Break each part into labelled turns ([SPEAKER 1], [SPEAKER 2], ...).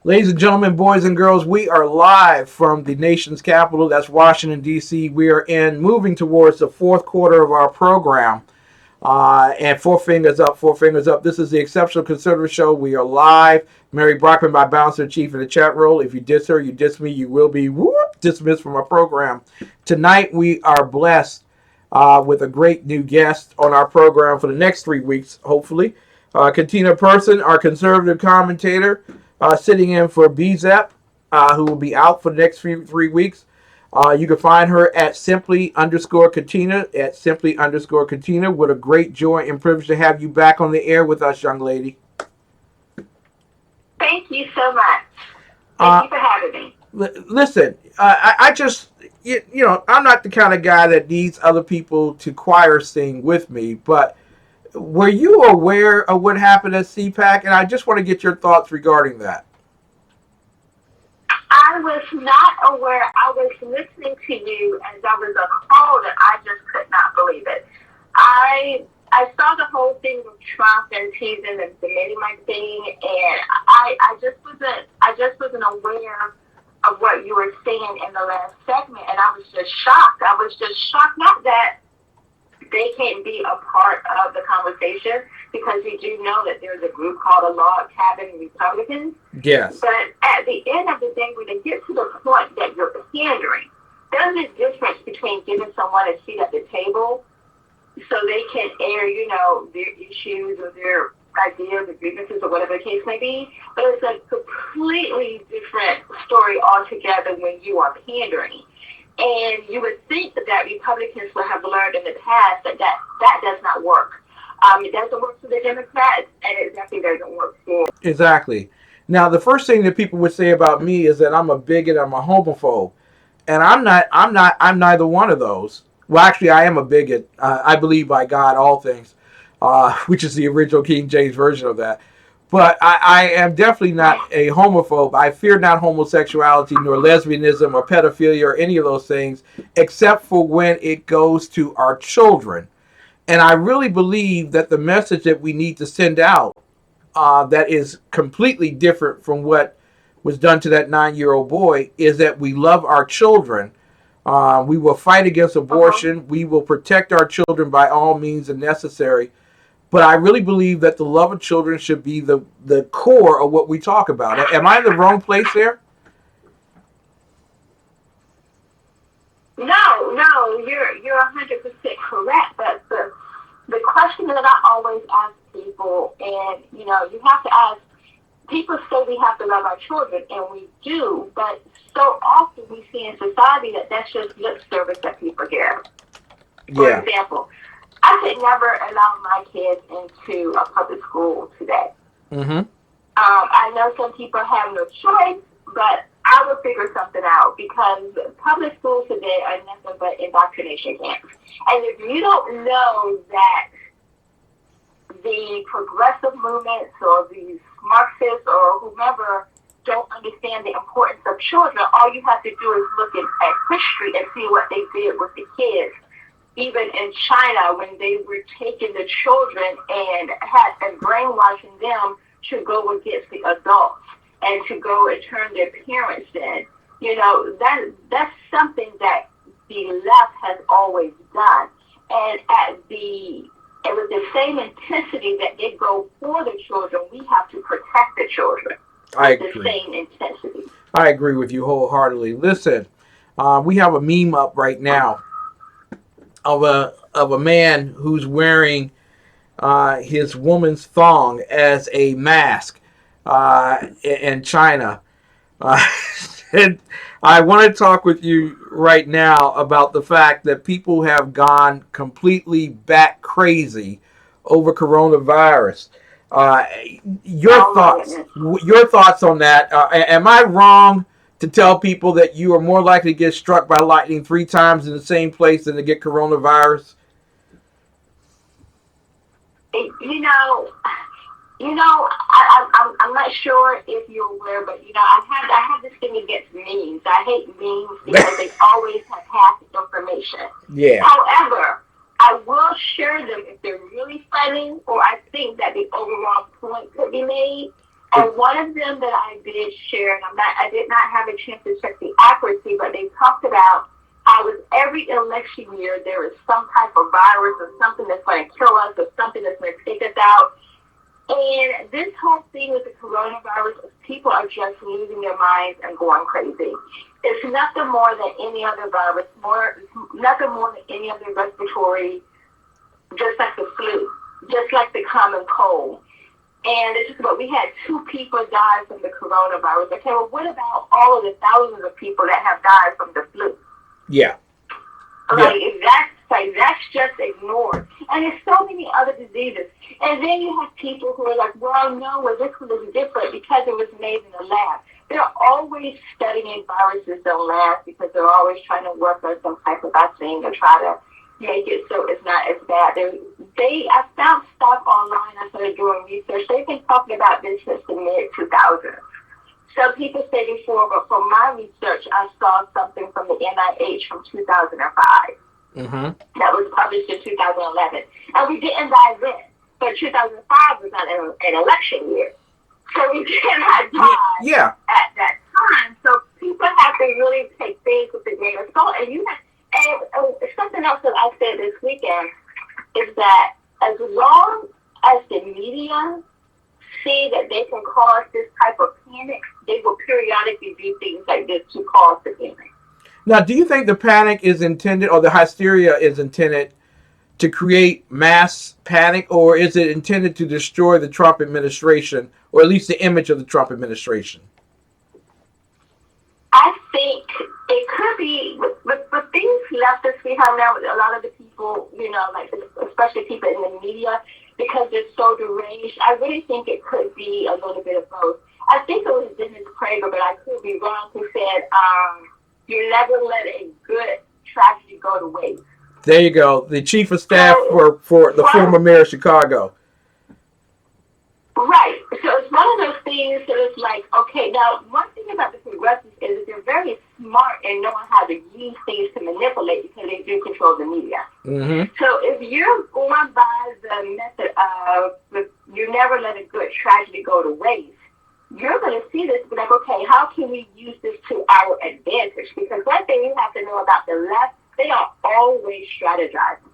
[SPEAKER 1] Ladies and gentlemen, boys and girls, we are live from the nation's capital. That's Washington, D.C. We are moving towards the fourth quarter of our program. And four fingers up, four fingers up. This is the Exceptional Conservative Show. We are live. Mary Brockman, my bouncer chief in the chat roll. If you diss her, you diss me, you will be dismissed from our program. Tonight, we are blessed with a great new guest on our program for the next 3 weeks, hopefully. Katina Person, our conservative commentator, sitting in for BZEP, who will be out for the next 3 weeks. You can find her at simply_Katina, at simply_Katina. What a great joy and privilege to have you back on the air with us, young lady.
[SPEAKER 2] Thank you so much. Thank you for having me.
[SPEAKER 1] Listen, I just, I'm not the kind of guy that needs other people to choir sing with me, but were you aware of what happened at CPAC? And I just want to get your thoughts regarding that.
[SPEAKER 2] I was not aware. I was listening to you as I was on a call that I just could not believe it. I saw the whole thing with Trump and teasing and the Mini-Mike thing, and I just wasn't aware of what you were saying in the last segment, and I was just shocked. I was just shocked, not that they can't be a part of the conversation, because we do know that there's a group called the Log Cabin Republicans.
[SPEAKER 1] Yes.
[SPEAKER 2] But at the end of the day, when it gets to the point that you're pandering, there's a difference between giving someone a seat at the table so they can air, their issues or their ideas or grievances or whatever the case may be. But it's a completely different story altogether when you are pandering. And you would think that Republicans would have learned in the past that does not work. It doesn't work for the Democrats, and it definitely doesn't work for.
[SPEAKER 1] Exactly. Now, the first thing that people would say about me is that I'm a bigot, I'm a homophobe, and I'm neither one of those. Well, actually, I am a bigot. I believe by God all things, which is the original King James version of that. But I am definitely not a homophobe. I fear not homosexuality, nor lesbianism, or pedophilia, or any of those things, except for when it goes to our children. And I really believe that the message that we need to send out that is completely different from what was done to that 9-year-old boy is that we love our children. We will fight against abortion. We will protect our children by all means necessary. But I really believe that the love of children should be the core of what we talk about. Am I in the wrong place there?
[SPEAKER 2] No, you're 100% correct. But the question that I always ask people, and you have to ask. People say we have to love our children, and we do. But so often we see in society that that's just lip service that people give. For example, I could never allow my kids into a public school today.
[SPEAKER 1] Mm-hmm.
[SPEAKER 2] I know some people have no choice, but I will figure something out, because public schools today are nothing but indoctrination camps. And if you don't know that the progressive movements or these Marxists or whomever don't understand the importance of children, all you have to do is look at history and see what they did with the kids. Even in China, when they were taking the children and brainwashing them to go against the adults and to go and turn their parents in, that's something that the left has always done. And with the same intensity that they go for the children, we have to protect the children.
[SPEAKER 1] I agree.
[SPEAKER 2] The same intensity.
[SPEAKER 1] I agree with you wholeheartedly. Listen, we have a meme up right now of a man who's wearing his woman's thong as a mask in China. And I want to talk with you right now about the fact that people have gone completely bat crazy over coronavirus. Your thoughts on that? Am I wrong to tell people that you are more likely to get struck by lightning 3 times in the same place than to get coronavirus?
[SPEAKER 2] I'm not sure if you're aware, but I have this thing against memes. I hate memes because they always have half information.
[SPEAKER 1] Yeah.
[SPEAKER 2] However, I will share them if they're really funny, or I think that the overall point could be made. And one of them that I did share, and I did not have a chance to check the accuracy, but they talked about how with every election year there is some type of virus or something that's going to kill us or something that's going to take us out. And this whole thing with the coronavirus, people are just losing their minds and going crazy. It's nothing more than any other virus, nothing more than any other respiratory, just like the flu, just like the common cold. And it's just about, we had 2 people die from the coronavirus. Okay, well, what about all of the thousands of people that have died from the flu?
[SPEAKER 1] Yeah.
[SPEAKER 2] That's just ignored. And there's so many other diseases. And then you have people who are like, well, no, this one is different because it was made in a lab. They're always studying viruses in labs because they're always trying to work on some type of vaccine to try to make it so it's not as bad. I found stuff online. I started doing research. They've been talking about this since the mid-2000s. Some people say before, but from my research, I saw something from the NIH from 2005 that was published in 2011. And we didn't die then, but 2005 was not an election year. So we did not die at that time. So people have to really take things with a grain of salt. And something else that I said this weekend is that as long as the media see that they can cause this type of panic, they will periodically do things like this to cause the panic.
[SPEAKER 1] Now, do you think the panic is intended, or the hysteria is intended to create mass panic, or is it intended to destroy the Trump administration, or at least the image of the Trump administration?
[SPEAKER 2] I think it could be, with things leftists we have now, with a lot of the people, like especially people in the media, because they're so deranged, I really think it could be a little bit of both. I think it was Dennis Prager, but I could be wrong, who said, you never let a good tragedy go to waste.
[SPEAKER 1] There you go. The chief of staff for the former mayor of Chicago.
[SPEAKER 2] Right. So it's one of those things that it's like, okay, now one thing about the progressives is that they're very smart in knowing how to use things to manipulate because they do control the media.
[SPEAKER 1] Mm-hmm.
[SPEAKER 2] So if you're going by the method of you never let a good tragedy go to waste, you're going to see this and be like, okay, how can we use this to our advantage? Because one thing you have to know about the left, they are always strategizing.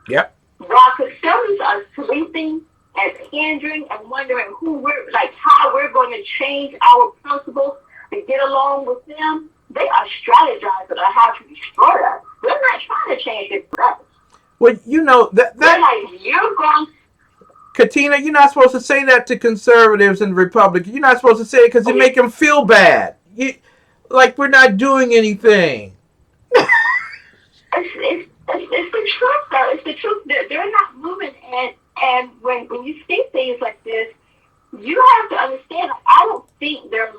[SPEAKER 1] Yep.
[SPEAKER 2] While conservatives are sleeping and pandering and wondering how we're going to change our principles to get along with them, they are strategizing on how to destroy us. They're not trying to change it for us.
[SPEAKER 1] Well, that
[SPEAKER 2] they're like, you're going.
[SPEAKER 1] Katina, you're not supposed to say that to conservatives and Republicans. You're not supposed to say it because it make them feel bad. Like we're not doing anything.
[SPEAKER 2] It's the truth, though. It's the truth. They're not moving, and when you see things like this, you have to understand. I don't think they're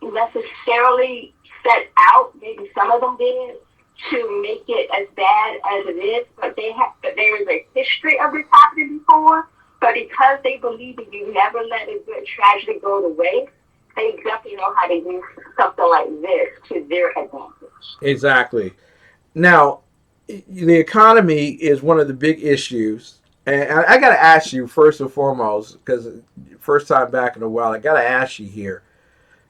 [SPEAKER 2] necessarily set out. Maybe some of them did to make it as bad as it is, but there is a history of this happening before. But because they believe that you never let a good tragedy go to waste, they definitely know how to use something like this to their advantage.
[SPEAKER 1] Exactly. Now, the economy is one of the big issues. And I got to ask you, first and foremost, because first time back in a while, I got to ask you here.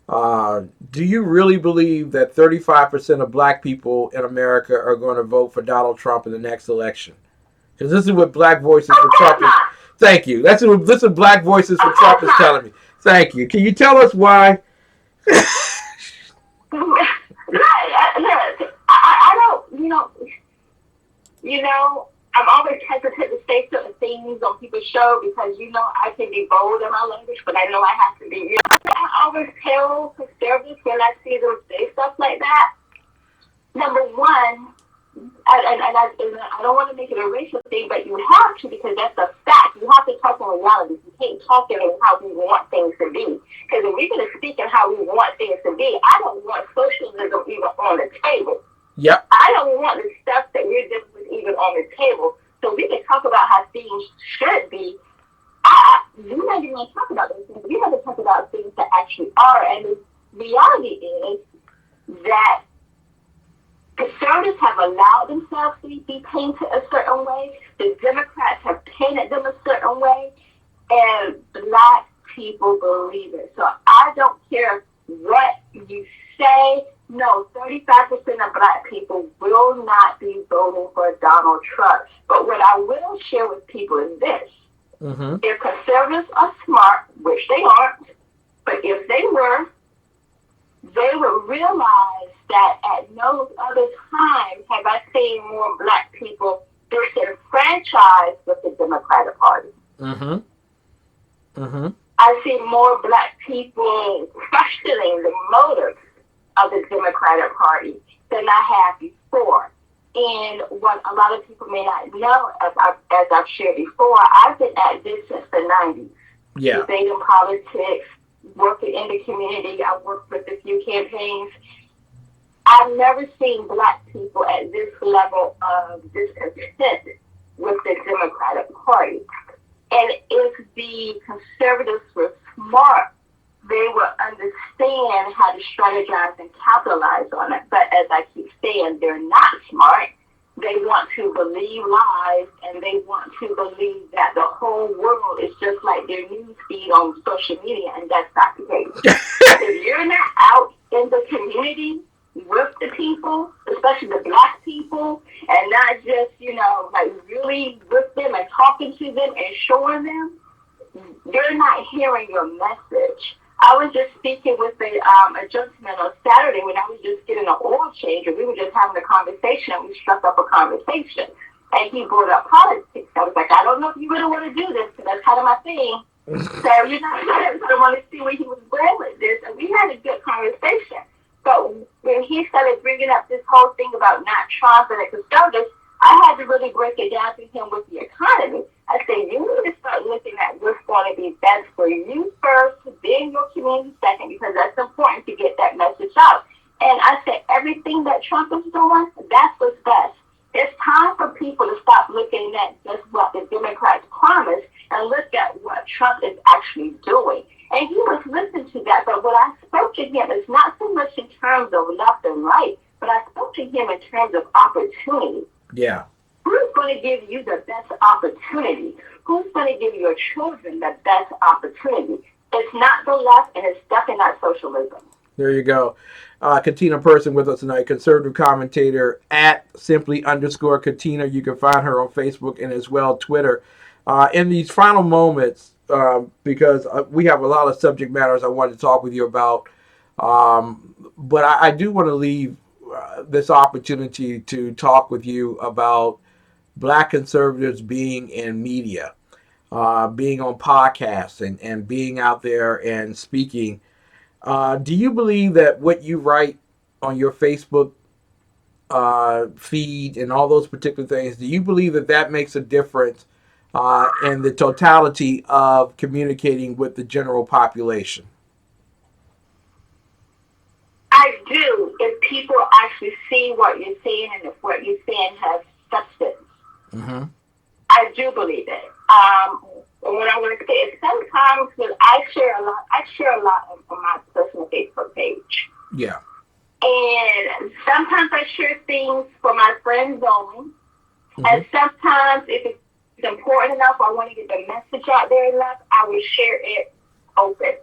[SPEAKER 1] Do you really believe that 35% of black people in America are going to vote for Donald Trump in the next election? Because this is what Black Voices for Trump is. Thank you. This is Black Voices for Trump is telling me. Thank you. Can you tell us why?
[SPEAKER 2] I don't, I'm always hesitant to say certain things on people's show because, I can be bold in my language, but I know I have to be. I always tell conservatives when I see them say stuff like that. Number one, I don't want to make it a racial thing, but you have to because that's a fact. You have to talk in reality. You can't talk in how we want things to be. Because if we're going to speak in how we want things to be, I don't want socialism even on the table.
[SPEAKER 1] Yep.
[SPEAKER 2] I don't want the stuff that we're dealing with even on the table. So we can talk about how things should be. We're not even going to talk about those things. We're going to talk about things that actually are. And the reality is that conservatives have allowed themselves to be painted a certain way. The Democrats have painted them a certain way. And black people believe it. So I don't care what you say. No, 35% of black people will not be voting for Donald Trump. But what I will share with people is this.
[SPEAKER 1] Mm-hmm.
[SPEAKER 2] If conservatives are smart, which they aren't, but if they were, they would realize that at no other time have I seen more black people disenfranchised with the Democratic Party.
[SPEAKER 1] Mm-hmm. Mm-hmm.
[SPEAKER 2] I see more black people questioning the motives of the Democratic Party than I have before. And what a lot of people may not know, as I've shared before, I've been at this since the 90s.
[SPEAKER 1] Yeah.
[SPEAKER 2] Debating politics, working in the community. I've worked with a few campaigns. I've never seen black people at this level of discontent with the Democratic Party. And if the conservatives were smart, they would understand how to strategize and capitalize on it. But as I keep saying, they're not smart. They want to believe lies, and they want to believe that the whole world is just like their news feed on social media, and that's not the case. If you're not out in the community with the people, especially the black people, and not just, like really with them and talking to them and showing them, you're not hearing your message. I was just speaking with a gentleman on Saturday when I was just getting an oil change, and we were just having a conversation, and we struck up a conversation. And he brought up politics. I was like, I don't know if you really want to do this, because that's kind of my thing. So, I want to see where he was going with this. And we had a good conversation. But when he started bringing up this whole thing about not Trump and the conservatives, I had to really break it down to him with the economy. I said, you need to start looking at what's going to be best for you first, then your community second, because that's important to get that message out. And I said, everything that Trump is doing, that's what's best. It's time for people to stop looking at just what the Democrats promised and look at what Trump is actually doing. And he was listening to that, but what I spoke to him is not so much in terms of left and right, but I spoke to him in terms of opportunity.
[SPEAKER 1] Yeah.
[SPEAKER 2] Who's going to give you the best opportunity? Who's going to give your children the best opportunity? It's not the left, and it's definitely not socialism.
[SPEAKER 1] There you go. Katina Person with us tonight, conservative commentator at simply_Katina. You can find her on Facebook and as well Twitter. In these final moments, because we have a lot of subject matters I wanted to talk with you about, but I do want to leave this opportunity to talk with you about black conservatives being in media, being on podcasts and being out there and speaking. Do you believe that what you write on your Facebook feed and all those particular things, do you believe that that makes a difference in the totality of communicating with the general population?
[SPEAKER 2] I do, if people actually see what you're saying and if what you're saying has substance.
[SPEAKER 1] Mm-hmm.
[SPEAKER 2] I do believe it. What I want to say is sometimes when I share a lot on my personal Facebook page.
[SPEAKER 1] Yeah.
[SPEAKER 2] And sometimes I share things for my friends only. Mm-hmm. And sometimes if it's important enough, I want to get the message out there enough, I will share it open.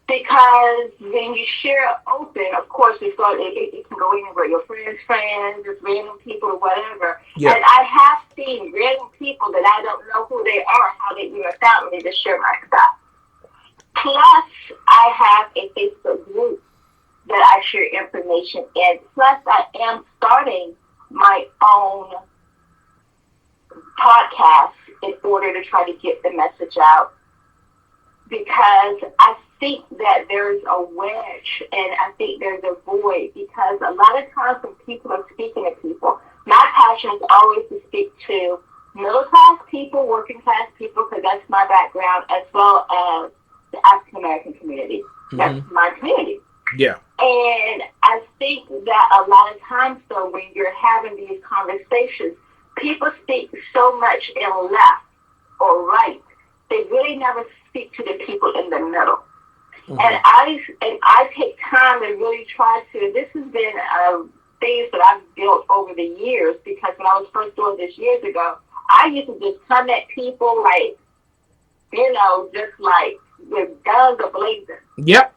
[SPEAKER 2] Because when you share it open, of course, it can go anywhere. Your friends, just random people, or whatever. Yeah. And I have seen random people that I don't know who they are, how they even found me to share my stuff. Plus, I have a Facebook group that I share information in. Plus, I am starting my own podcast in order to try to get the message out. Because I think that there's a wedge and I think there's a void, because a lot of times when people are speaking to people, my passion is always to speak to middle class people, working class people, because that's my background, as well as the African American community. That's my community.
[SPEAKER 1] Yeah.
[SPEAKER 2] And I think that a lot of times, though, when you're having these conversations, people speak so much in left or right, they really never speak to the people in the middle. Mm-hmm. And I take time to really try to. This has been things that I've built over the years, because when I was first doing this years ago, I used to just come at people like just like with guns ablazing.
[SPEAKER 1] Yep.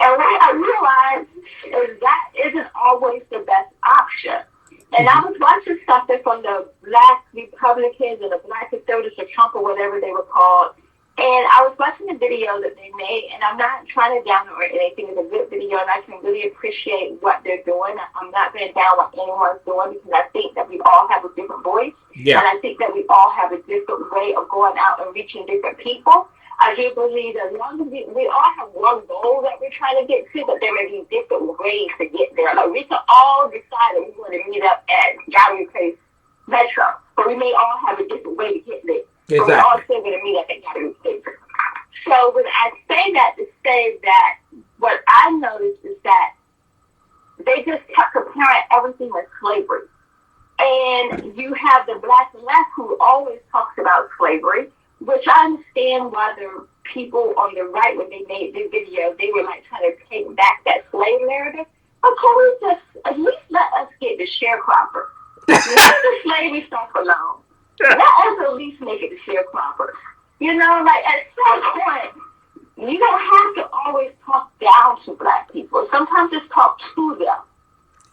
[SPEAKER 2] And what I realized is that isn't always the best option. And I was watching something from the Black Republicans and the Black Conservatives or Trump or whatever they were called. And I was watching a video that they made, and I'm not trying to down or anything. It's a good video, and I can really appreciate what they're doing. I'm not going to down what anyone's doing because I think that we all have a different voice.
[SPEAKER 1] Yeah.
[SPEAKER 2] And I think that we all have a different way of going out and reaching different people. I do believe that as long as we all have one goal that we're trying to get to, but there may be different ways to get there. Like we can all decide that we want to meet up at Gallery Place Metro, but we may all have a different way to get there.
[SPEAKER 1] Exactly.
[SPEAKER 2] But we're all still going to meet up at Gallery Place. So when I say that to say that what I noticed is that they just kept comparing everything with slavery. And you have the black and left who always talks about slavery, which I understand why the people on the right, when they made their video, they were like trying to take back that slave narrative. But can we just at least let us get the sharecropper? Leave the slavery stuff alone. Let us at least make it the sharecropper. Like at some point, you don't have to always talk down to black people. Sometimes just talk to them.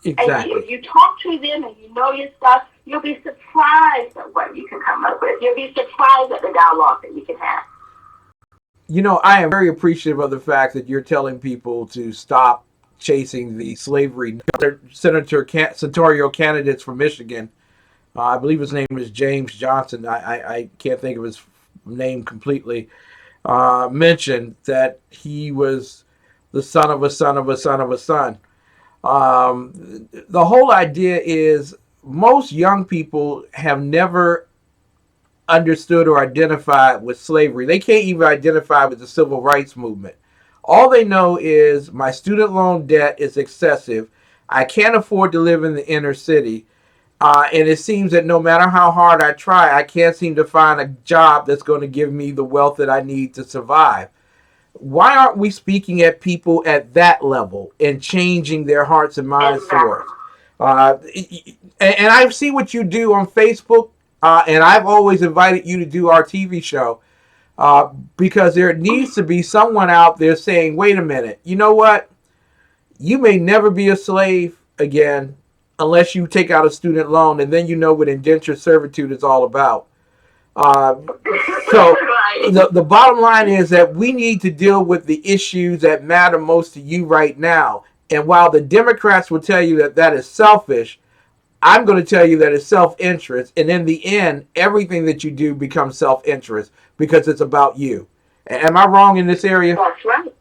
[SPEAKER 1] Exactly.
[SPEAKER 2] And if you talk to them and you know your stuff, you'll be surprised at what you can come up with. You'll be surprised at the dialogue that you can have.
[SPEAKER 1] I am very appreciative of the fact that you're telling people to stop chasing the slavery. Senatorial candidates from Michigan, I believe his name is James Johnson. I can't think of his name completely. Mentioned that he was the son of a son of a son of a son. The whole idea is most young people have never understood or identified with slavery. They can't even identify with the civil rights movement. All they know is my student loan debt is excessive. I can't afford to live in the inner city. And it seems that no matter how hard I try, I can't seem to find a job that's going to give me the wealth that I need to survive. Why aren't we speaking at people at that level and changing their hearts and minds for it? And I see what you do on Facebook, and I've always invited you to do our TV show because there needs to be someone out there saying, wait a minute, you know what? You may never be a slave again unless you take out a student loan, and then you know what indentured servitude is all about. So the bottom line is that we need to deal with the issues that matter most to you right now. And while the Democrats will tell you that that is selfish, I'm going to tell you that it's self-interest. And in the end, everything that you do becomes self-interest because it's about you. Am I wrong in this area?
[SPEAKER 2] That's right.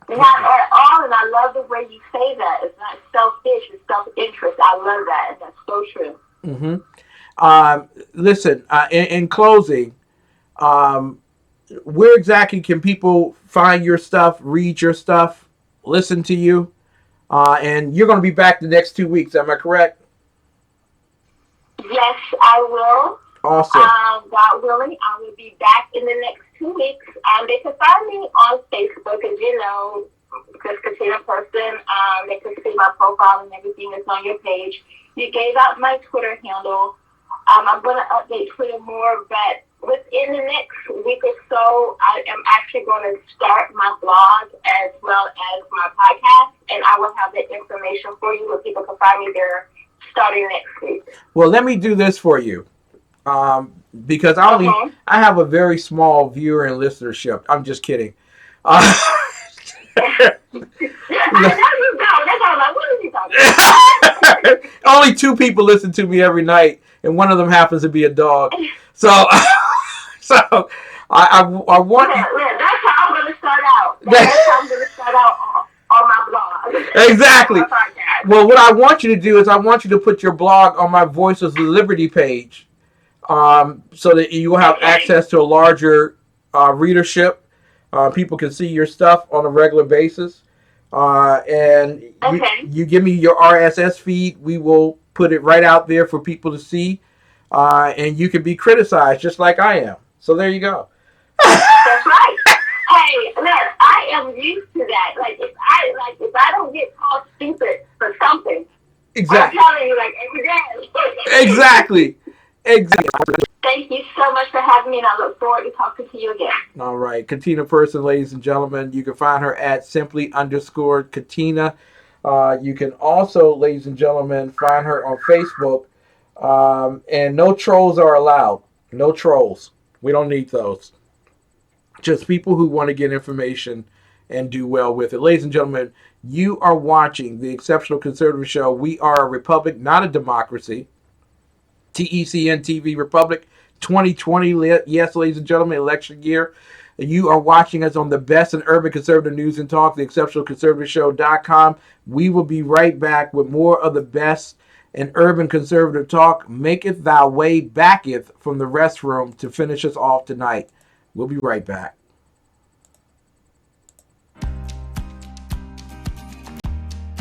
[SPEAKER 2] Not at all, and I love the way you say that. It's not selfish, it's self-interest. I love that, and that's so true.
[SPEAKER 1] Listen, in closing, where exactly can people find your stuff, read your stuff, listen to you? And you're going to be back the next 2 weeks, am I correct?
[SPEAKER 2] Yes, I will.
[SPEAKER 1] Awesome.
[SPEAKER 2] God willing, I will be back in the next 2 weeks. They can find me on Facebook, as you know, just Katina person. They can see my profile and everything that's on your page. You gave out my Twitter handle. I'm going to update Twitter more, but within the next week or so, I am actually going to start my blog as well as my podcast, and I will have the information for you where people can find me there starting next week.
[SPEAKER 1] Well, let me do this for you. Because I have a very small viewer and listenership. I'm just kidding.
[SPEAKER 2] I know you don't. That's all. Like, what are you talking about?
[SPEAKER 1] Only 2 people listen to me every night, and one of them happens to be a dog. So I want.
[SPEAKER 2] Yeah, that's how I'm going to start out. That's how I'm going to start out on my blog.
[SPEAKER 1] Exactly. Well, what I want you to do is I want you to put your blog on my Voice of Liberty page. So that you will have access to a larger readership. People can see your stuff on a regular basis. And you give me your RSS feed. We will put it right out there for people to see. And you can be criticized just like I am. So there you go.
[SPEAKER 2] That's right. Hey, look, I am used to that. If I don't get called stupid for something,
[SPEAKER 1] exactly.
[SPEAKER 2] I'm telling you, every day.
[SPEAKER 1] Exactly. Exactly.
[SPEAKER 2] Thank you so much for having me, and I look forward to talking to you again.
[SPEAKER 1] All right. Katina Person, ladies and gentlemen. You can find her at simply_Katina. You can also, ladies and gentlemen, find her on Facebook. And no trolls are allowed. No trolls. We don't need those. Just people who want to get information and do well with it. Ladies and gentlemen, you are watching the Exceptional Conservative Show. We are a republic, not a democracy. TECN TV Republic 2020. Yes, ladies and gentlemen, election year. You are watching us on the best in urban conservative news and talk, TheExceptionalConservativeShow.com. We will be right back with more of the best in urban conservative talk. Maketh thy way backeth from the restroom to finish us off tonight. We'll be right back.